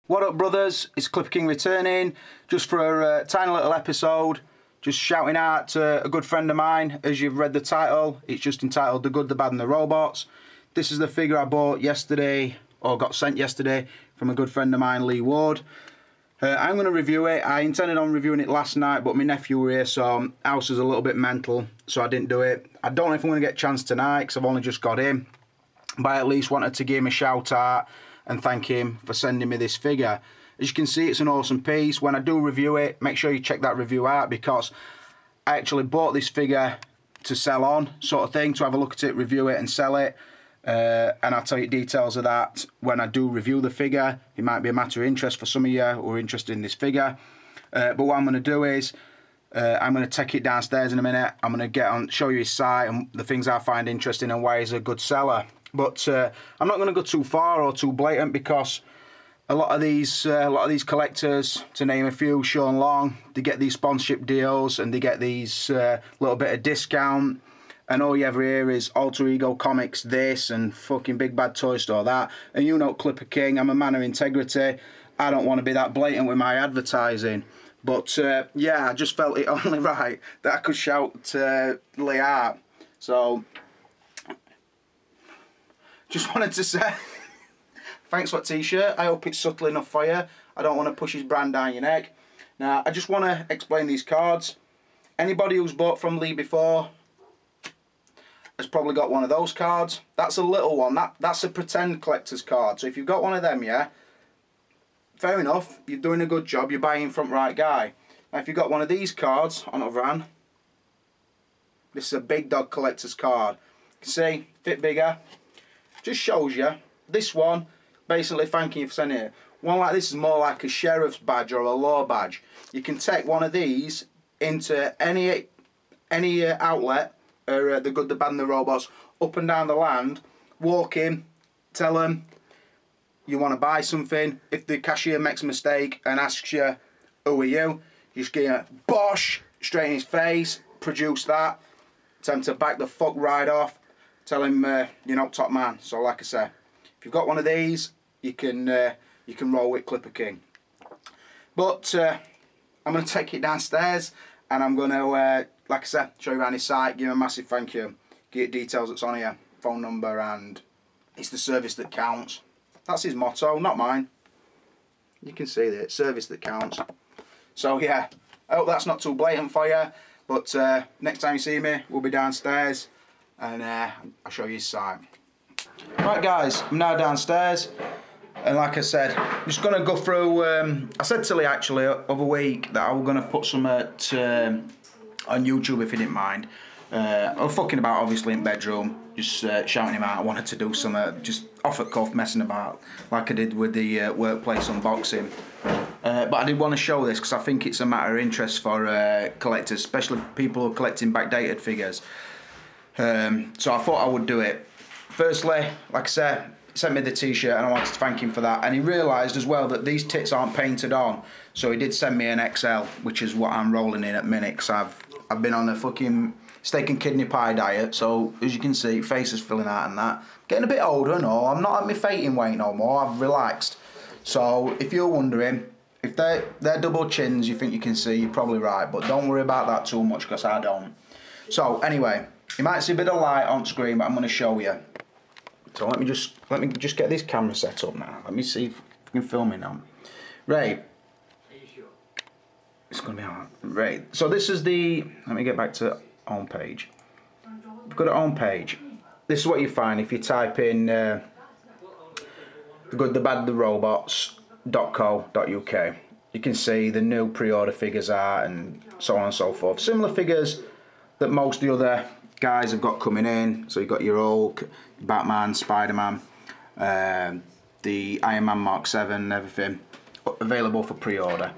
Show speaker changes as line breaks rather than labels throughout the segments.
What up, brothers? It's Clipper King returning just for a tiny little episode, just shouting out to a good friend of mine. As you've read the title, it's just entitled The Good, The Bad and The Robots. This is the figure I bought yesterday, or got sent yesterday, from a good friend of mine, Lee Ward. I'm going to review it. I intended on reviewing it last night, but my nephew were here, so house is a little bit mental, so I didn't do it. I don't know if I'm going to get a chance tonight, because I've only just got in, but I at least wanted to give him a shout out and thank him for sending me this figure. As you can see, it's an awesome piece. When I do review it, make sure you check that review out, because I actually bought this figure to sell on, sort of thing, to have a look at it, review it and sell it. And I'll tell you details of that when I do review the figure. It might be a matter of interest for some of you who are interested in this figure. But what I'm going to do is, I'm going to take it downstairs in a minute. I'm going to show you his site and the things I find interesting and why he's a good seller. But I'm not going to go too far or too blatant, because a lot of these collectors, to name a few, Sean Long, they get these sponsorship deals and they get these little bit of discount. And all you ever hear is Alter Ego Comics this and fucking Big Bad Toy Store that. And you know Clipper King, I'm a man of integrity. I don't want to be that blatant with my advertising. But yeah, I just felt it only right that I could shout Lee out. So, just wanted to say, thanks for that t-shirt. I hope it's subtle enough for you. I don't want to push his brand down your neck. Now, I just want to explain these cards. Anybody who's bought from Lee before has probably got one of those cards. That's a little one. That's a pretend collector's card. So if you've got one of them, yeah, fair enough. You're doing a good job. You're buying from the right guy. Now, if you've got one of these cards on the other hand, this is a big dog collector's card. You can see, a bit bigger. Just shows you. This one, basically thanking you for sending it. One like this is more like a sheriff's badge or a law badge. You can take one of these into any outlet, or The Good, The Bad and The Robots, up and down the land, walk in, tell them you want to buy something. If the cashier makes a mistake and asks you, who are you? You just give him a bosh, straight in his face, produce that, tell him to back the fuck right off, tell him you're not top man. So like I say, if you've got one of these, you can roll with Clipper King. But I'm going to take it downstairs and I'm going to, like I said, show you around his site, give him a massive thank you, give you details that's on here, phone number, and it's the service that counts. That's his motto, not mine. You can see that, service that counts. So yeah, I hope that's not too blatant for you, but next time you see me, we'll be downstairs and I'll show you his site. Right guys, I'm now downstairs. And like I said, I'm just going to go through, I said to Lee actually over a week that I was going to put some on YouTube if he didn't mind. I was fucking about obviously in the bedroom, just shouting him out. I wanted to do some just off the cuff messing about like I did with the workplace unboxing. But I did want to show this because I think it's a matter of interest for collectors, especially people who are collecting backdated figures. So I thought I would do it. Firstly, like I said, he sent me the t-shirt and I wanted to thank him for that, and he realised as well that these tits aren't painted on, so he did send me an XL, which is what I'm rolling in at the minute, because I've been on a fucking steak and kidney pie diet, so as you can see, face is filling out and that. Getting a bit older and all, I'm not at my fainting weight no more, I've relaxed. So if you're wondering, if they're double chins you think you can see, you're probably right, but don't worry about that too much because I don't. So anyway, you might see a bit of light on screen, but I'm going to show you. So let me just get this camera set up now. Let me see if I can film it now. Right.
Are you sure?
It's going to be hard. Right. So this is the, let me get back to home page. We've got a home page. This is what you find if you type in TheGoodTheBadAndTheRobots.co.uk. You can see the new pre-order figures are and so on and so forth. Similar figures that most of the other guys have got coming in. So you've got your Hulk, Batman, Spider-Man, the Iron Man Mark 7 and everything available for pre-order.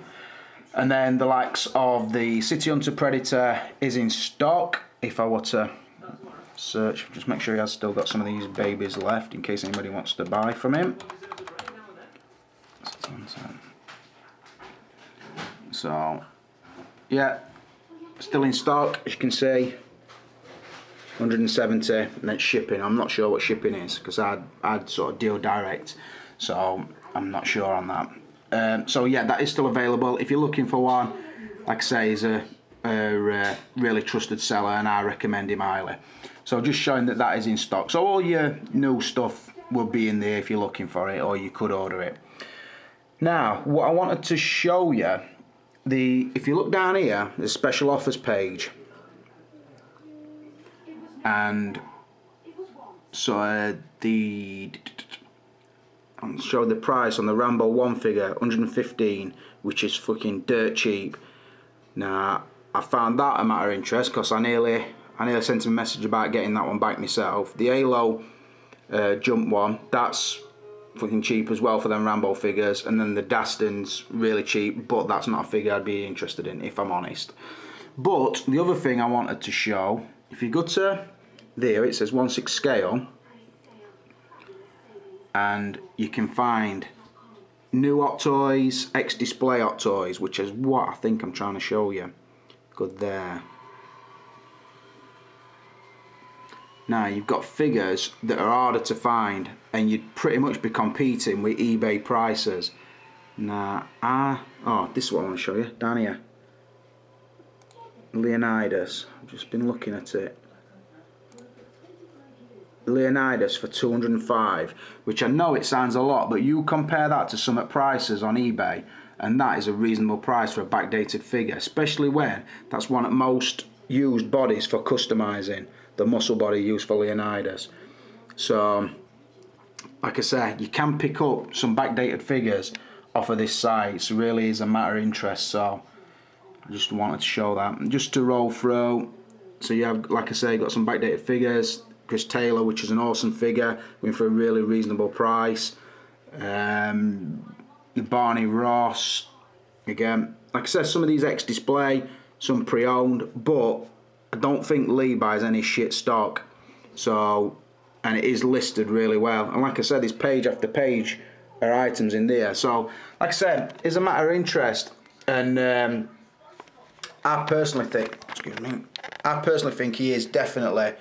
And then the likes of the City Hunter Predator is in stock. If I were to search, just make sure he has still got some of these babies left in case anybody wants to buy from him. So yeah, still in stock as you can see. 170 and then shipping. I'm not sure what shipping is because I'd sort of deal direct, so I'm not sure on that. So yeah, that is still available. If you're looking for one, like I say, he's a really trusted seller, and I recommend him highly. So just showing that that is in stock. So all your new stuff will be in there if you're looking for it, or you could order it. Now, what I wanted to show you, if you look down here, there's a special offers page, and so I'll show the price on the Rambo 1 figure, 115, which is fucking dirt cheap. Now, I found that a matter of interest because I nearly sent him a message about getting that one back myself. The Halo jump one, that's fucking cheap as well for them Rambo figures, and then the Daston's really cheap, but that's not a figure I'd be interested in, if I'm honest. But the other thing I wanted to show, if you go to there, it says 1/6 scale, and you can find new Hot Toys, X-Display Hot Toys, which is what I think I'm trying to show you. Good there. Now you've got figures that are harder to find, and you'd pretty much be competing with eBay prices. Now, oh, this is what I want to show you, down here. Leonidas, I've just been looking at it. Leonidas for 205, which I know it sounds a lot, but you compare that to some prices on eBay, and that is a reasonable price for a backdated figure, especially when that's one of most used bodies for customizing, the muscle body used for Leonidas. So, like I say, you can pick up some backdated figures off of this site. It really is a matter of interest, so I just wanted to show that. And just to roll through, so you have, like I say, got some backdated figures. Chris Taylor, which is an awesome figure, going for a really reasonable price. Barney Ross, again, like I said, some of these X-Display, some pre-owned, but I don't think Lee buys any shit stock. So, and it is listed really well. And like I said, there's page after page are items in there. So, like I said, it's a matter of interest, and I personally think, he is definitely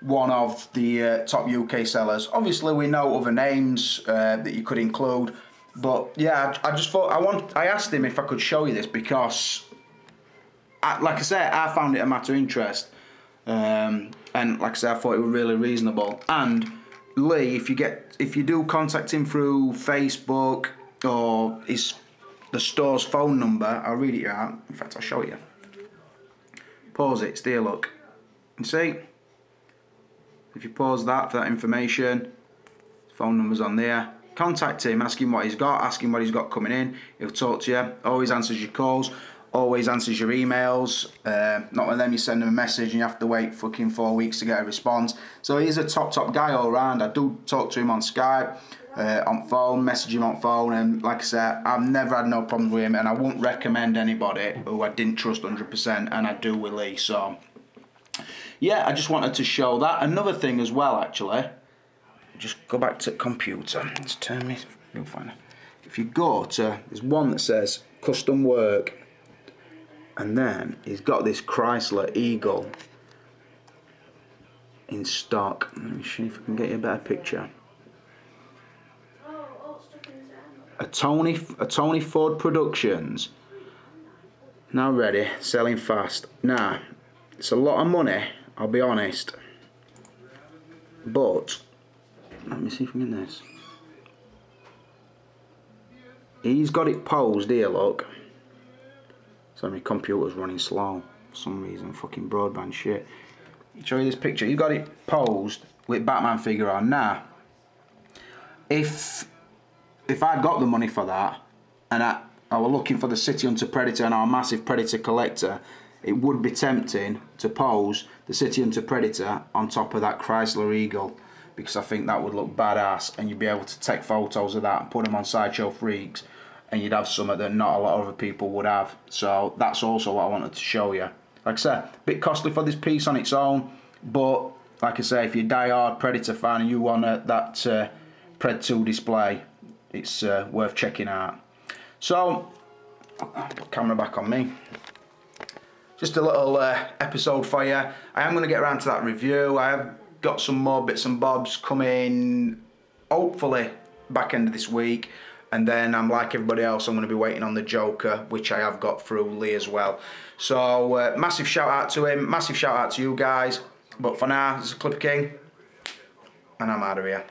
one of the top UK sellers. Obviously, we know other names that you could include, but yeah, I just thought I asked him if I could show you this because, like I said, I found it a matter of interest, and like I said, I thought it was really reasonable. And Lee, if you do contact him through Facebook or the store's phone number, I'll read it out. In fact, I'll show you. Pause it. Stay a look. You see. If you pause that for that information, phone number's on there. Contact him, ask him what he's got, ask him what he's got coming in. He'll talk to you. Always answers your calls, always answers your emails. Not one of them you send him a message and you have to wait fucking 4 weeks to get a response. So he's a top guy all round. I do talk to him on Skype, on phone, message him on phone, and like I said, I've never had no problems with him, and I wouldn't recommend anybody who I didn't trust 100%, and I do with Lee. So yeah, I just wanted to show that. Another thing as well, actually, just go back to computer. Let's turn me, you'll find it. If you go to, there's one that says custom work, and then he's got this Chrysler Eagle in stock. Let me see if I can get you a better picture. A Tony Ford Productions. Now ready, selling fast. Now, it's a lot of money, I'll be honest, but let me see if I can get this. He's got it posed here, look. So my computer's running slow for some reason, fucking broadband shit. I'll show you this picture. He's got it posed with Batman figure on. Now, if I'd got the money for that, and I were looking for the City Hunter Predator and I'm a massive Predator collector, it would be tempting to pose the City Hunter Predator on top of that Chrysler Eagle, because I think that would look badass, and you'd be able to take photos of that and put them on Sideshow Freaks, and you'd have something that not a lot of other people would have. So that's also what I wanted to show you. Like I said, a bit costly for this piece on its own, but like I say, if you're a die-hard Predator fan and you want that Pred 2 display, it's worth checking out. So, I'll put the camera back on me. Just a little episode for you. I am going to get around to that review. I have got some more bits and bobs coming, hopefully back end of this week. And then I'm like everybody else, I'm going to be waiting on the Joker, which I have got through Lee as well. So massive shout out to him, massive shout out to you guys. But for now, this is Clipper King, and I'm out of here.